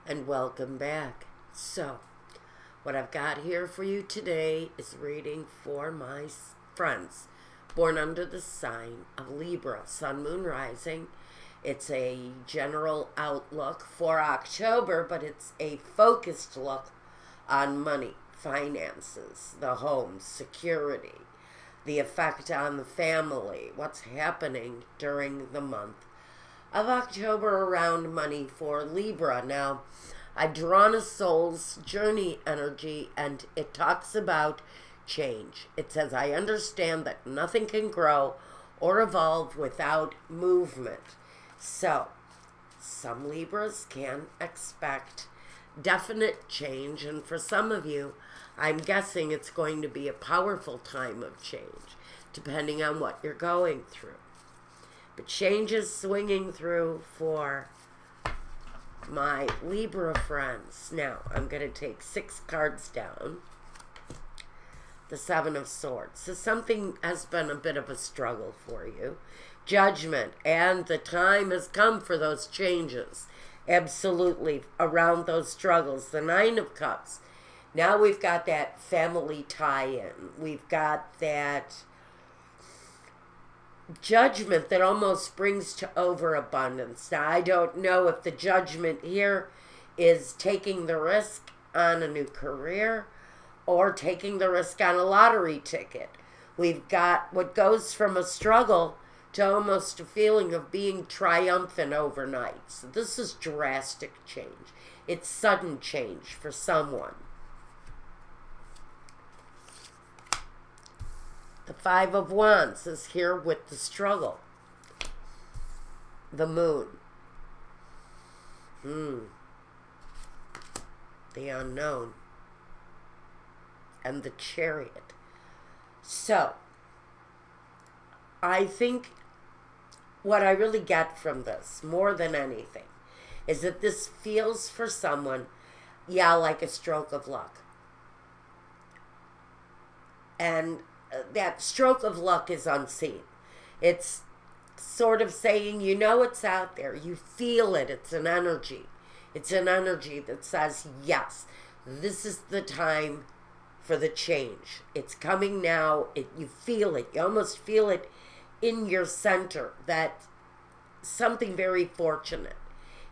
and welcome back. So, what I've got here for you today is reading for my friends born under the sign of Libra, Sun, Moon, Rising. It's a general outlook for October, but it's a focused look on money, finances, the home, security, the effect on the family, what's happening during the month of October around money for Libra. Now, I've drawn a soul's journey energy, and it talks about change. It says, I understand that nothing can grow or evolve without movement. So, some Libras can expect definite change, and for some of you, I'm guessing it's going to be a powerful time of change, depending on what you're going through. But change is swinging through for my Libra friends. Now, I'm going to take 6 cards down. The 7 of Swords. So something has been a bit of a struggle for you. Judgment. And the time has come for those changes. Absolutely. Around those struggles. The 9 of Cups. Now we've got that family tie-in. We've got that judgment that almost brings to overabundance. Now, I don't know if the judgment here is taking the risk on a new career or taking the risk on a lottery ticket. We've got what goes from a struggle to almost a feeling of being triumphant overnight. So this is drastic change. It's sudden change for someone. The 5 of Wands is here with the struggle. The Moon. The unknown. And the Chariot. So, I think what I really get from this, more than anything, is that this feels for someone, yeah, like a stroke of luck. And that stroke of luck is unseen. It's sort of saying, you know it's out there. You feel it. It's an energy. It's an energy that says, yes, this is the time for the change. It's coming now. You feel it. You almost feel it in your center that something very fortunate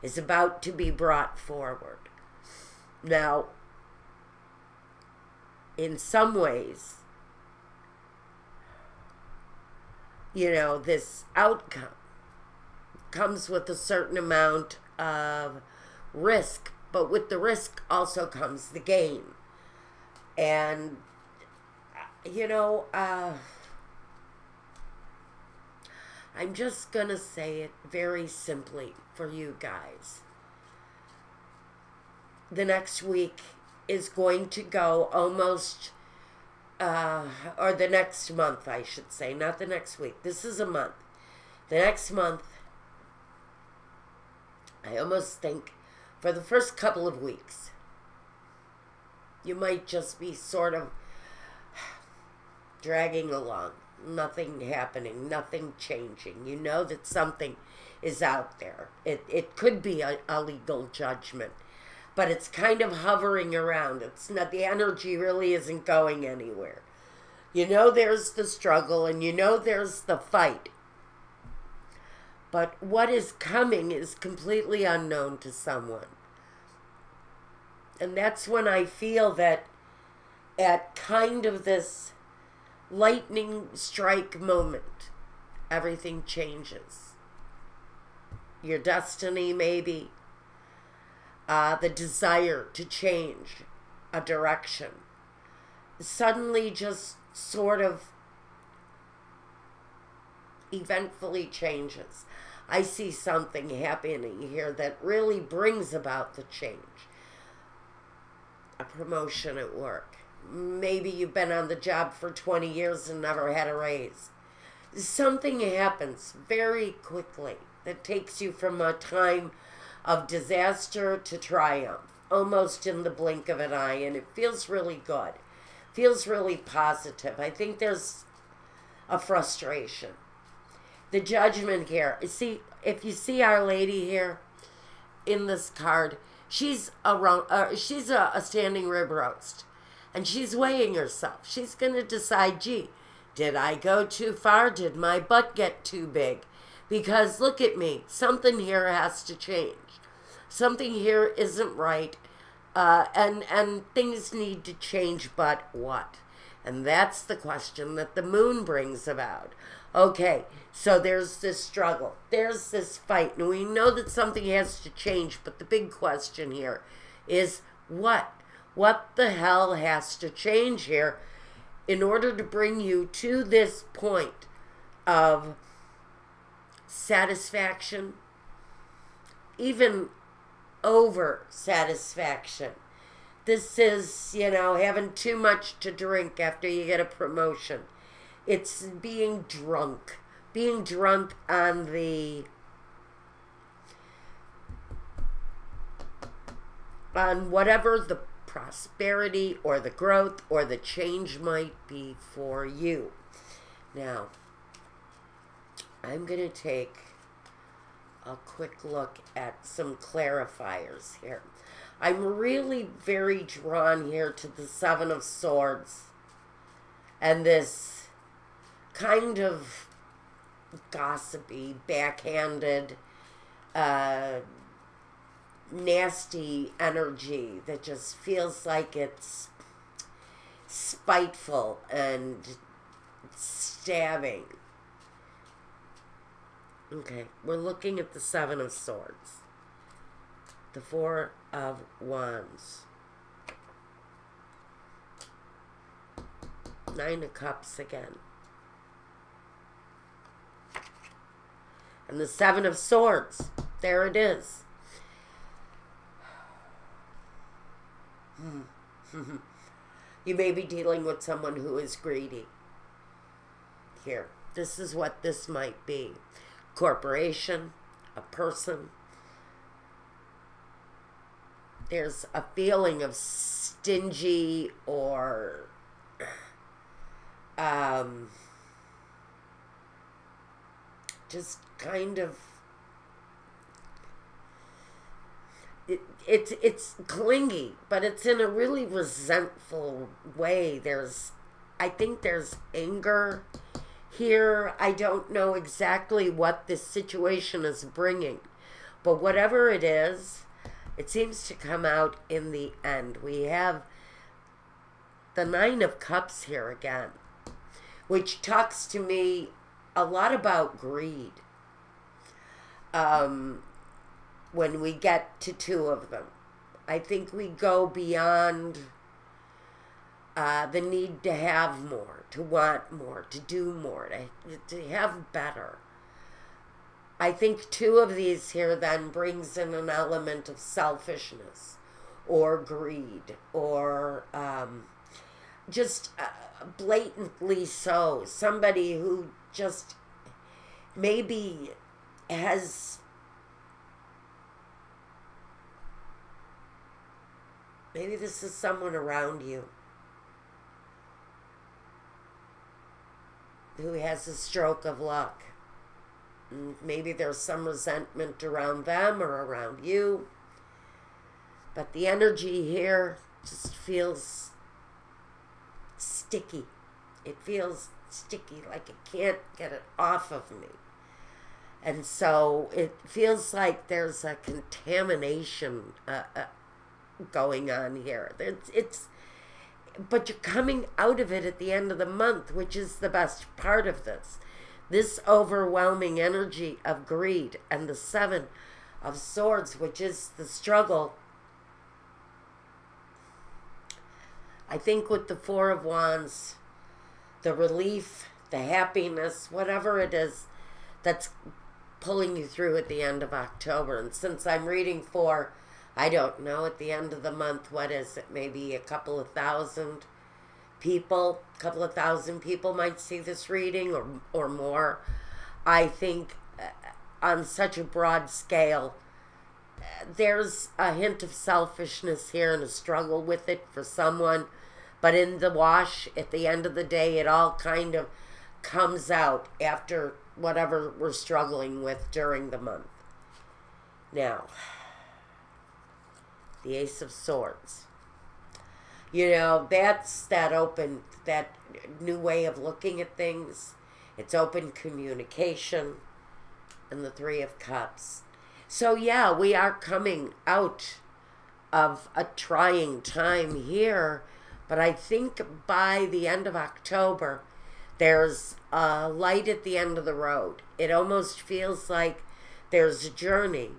is about to be brought forward. Now, in some ways, you know, this outcome comes with a certain amount of risk, but with the risk also comes the gain. And, you know, I'm just going to say it very simply for you guys. The next week is going to go almost or the next month, I should say, not the next week. This is a month. The next month, I almost think for the first couple of weeks, you might just be sort of dragging along. Nothing happening, nothing changing. You know that something is out there. It could be a legal judgment, but it's kind of hovering around. It's not, the energy really isn't going anywhere. You know there's the struggle, and you know there's the fight. But what is coming is completely unknown to someone. And that's when I feel that at kind of this lightning strike moment, everything changes. Your destiny, maybe. The desire to change a direction suddenly just sort of eventfully changes. I see something happening here that really brings about the change. A promotion at work. Maybe you've been on the job for 20 years and never had a raise. Something happens very quickly that takes you from a time of disaster to triumph, almost in the blink of an eye, and it feels really good. Feels really positive. I think there's a frustration. The Judgment here. See, if you see Our Lady here in this card, she's a standing rib roast, and she's weighing herself. She's going to decide, gee, did I go too far? Did my butt get too big? Because look at me, something here has to change. Something here isn't right, and things need to change, but what? And that's the question that the moon brings about. Okay, so there's this struggle. There's this fight. And we know that something has to change, but the big question here is what? What the hell has to change here in order to bring you to this point of satisfaction, even over satisfaction? This is, having too much to drink after you get a promotion. It's being drunk on whatever the prosperity or the growth or the change might be for you. Now, I'm going to take a quick look at some clarifiers here. I'm really very drawn here to the Seven of Swords and this kind of gossipy, backhanded, nasty energy that just feels like it's spiteful and stabbing. Okay, we're looking at the Seven of Swords, the Four of Wands, Nine of Cups again, and the Seven of Swords. There it is. You may be dealing with someone who is greedy. Here, this is what this might be. Corporation, a person. There's a feeling of stingy or just kind of it's clingy, but it's in a really resentful way. I think there's anger here. I don't know exactly what this situation is bringing, but whatever it is, it seems to come out in the end. We have the Nine of Cups here again, which talks to me a lot about greed. When we get to two of them, I think we go beyond the need to have more, to want more, to do more, to have better. I think two of these here then brings in an element of selfishness or greed or just blatantly so. Somebody who just maybe has... Maybe this is someone around you who has a stroke of luck. Maybe there's some resentment around them or around you. But the energy here just feels sticky. It feels sticky, like it can't get it off of me. And so it feels like there's a contamination going on here. But you're coming out of it at the end of the month, which is the best part of this. This overwhelming energy of greed and the Seven of Swords, which is the struggle. I think with the Four of Wands, the relief, the happiness, whatever it is that's pulling you through at the end of October. And since I'm reading for, I don't know, at the end of the month, what is it? Maybe a couple of thousand people might see this reading or more. I think on such a broad scale, there's a hint of selfishness here and a struggle with it for someone. But in the wash, at the end of the day, it all kind of comes out after whatever we're struggling with during the month. Now, the Ace of Swords. You know, that's that new way of looking at things. It's open communication. And the Three of Cups. So yeah, we are coming out of a trying time here, but I think by the end of October, there's a light at the end of the road. It almost feels like there's a journey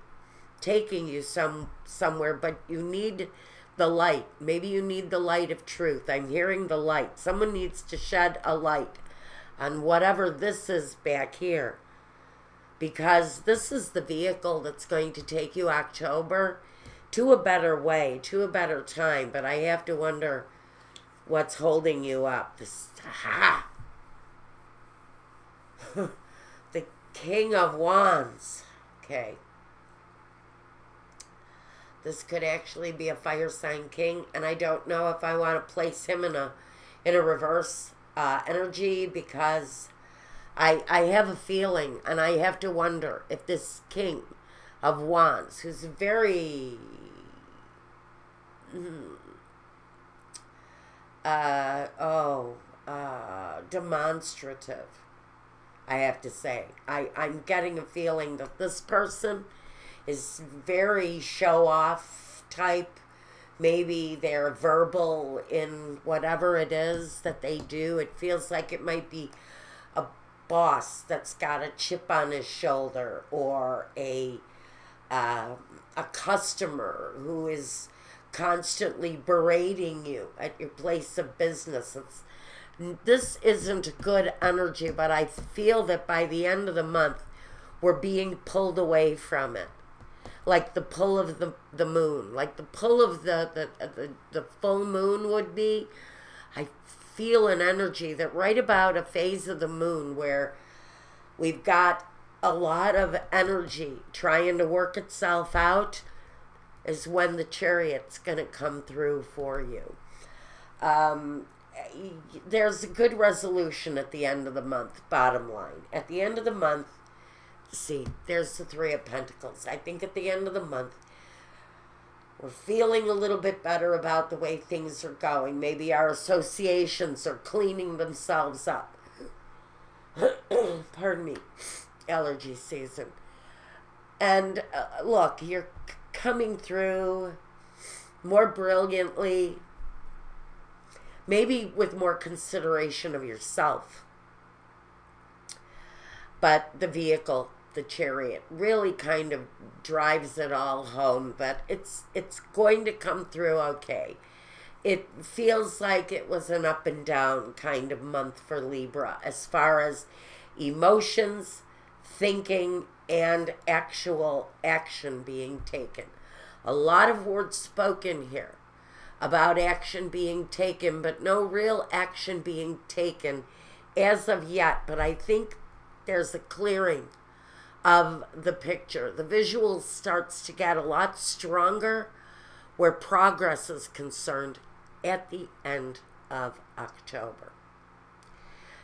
taking you somewhere, but you need the light. Maybe you need the light of truth. I'm hearing the light. Someone needs to shed a light on whatever this is back here, because this is the vehicle that's going to take you October to a better way, to a better time. But I have to wonder what's holding you up. The King of Wands. Okay. This could actually be a fire sign king, and I don't know if I want to place him in a reverse energy, because I have a feeling, and I have to wonder if this King of Wands, who's very demonstrative, I have to say. I'm getting a feeling that this person is very show-off type. Maybe they're verbal in whatever it is that they do. It feels like it might be a boss that's got a chip on his shoulder, or a customer who is constantly berating you at your place of business. This isn't good energy, but I feel that by the end of the month, we're being pulled away from it. Like the pull of the moon, like the pull of the full moon would be. I feel an energy that right about a phase of the moon where we've got a lot of energy trying to work itself out is when the Chariot's going to come through for you. There's a good resolution at the end of the month, bottom line. At the end of the month, see, there's the Three of Pentacles. I think at the end of the month, we're feeling a little bit better about the way things are going. Maybe our associations are cleaning themselves up. Pardon me. Allergy season. And look, you're coming through more brilliantly. Maybe with more consideration of yourself. But the vehicle, the Chariot, really kind of drives it all home. But it's going to come through okay. It feels like it was an up and down kind of month for Libra as far as emotions, thinking, and actual action being taken. A lot of words spoken here about action being taken, but no real action being taken as of yet. But I think there's a clearing of the picture. The visual starts to get a lot stronger where progress is concerned at the end of October.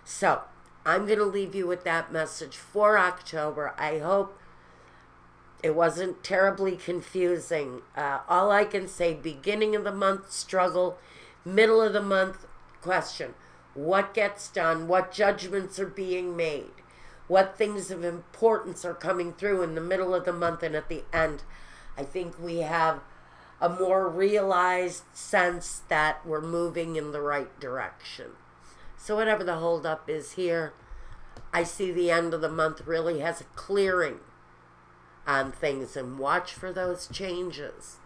So I'm going to leave you with that message for October. I hope it wasn't terribly confusing. All I can say, beginning of the month, struggle. Middle of the month, question. What gets done? What judgments are being made? What things of importance are coming through in the middle of the month and at the end? I think we have a more realized sense that we're moving in the right direction. So whatever the holdup is here, I see the end of the month really has a clearing on things, and watch for those changes.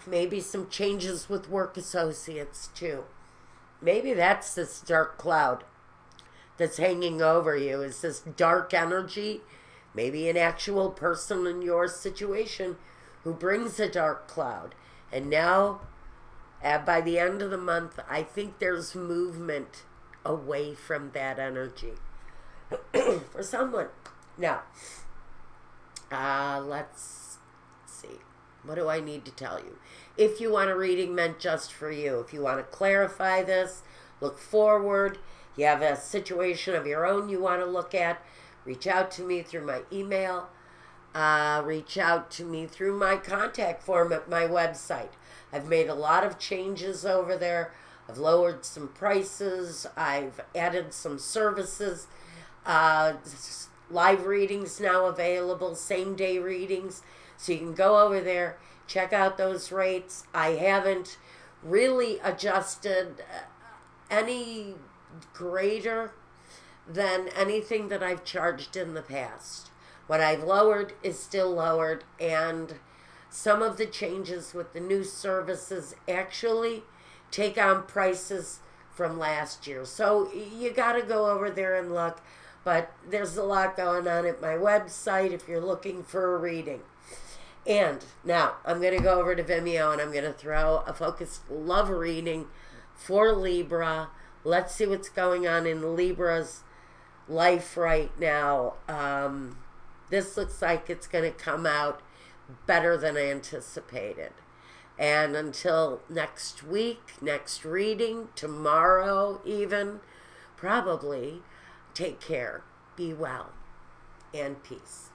Maybe some changes with work associates too. Maybe that's this dark cloud that's hanging over you, is this dark energy. Maybe an actual person in your situation who brings a dark cloud. And now, by the end of the month, I think there's movement away from that energy for someone. Now, let's see. What do I need to tell you? If you want a reading meant just for you, if you want to clarify this, look forward, you have a situation of your own you want to look at, reach out to me through my email. reach out to me through my contact form at my website. I've made a lot of changes over there. I've lowered some prices. I've added some services. Live readings now available, same-day readings. So you can go over there, check out those rates. I haven't really adjusted any greater than anything that I've charged in the past. What I've lowered is still lowered, and some of the changes with the new services actually take on prices from last year. So you got to go over there and look, but there's a lot going on at my website if you're looking for a reading. And now I'm going to go over to Vimeo and I'm going to throw a focused love reading for Libra. Let's see what's going on in Libra's life right now. This looks like it's going to come out better than anticipated. And until next week, next reading, tomorrow even, probably, take care, be well, and peace.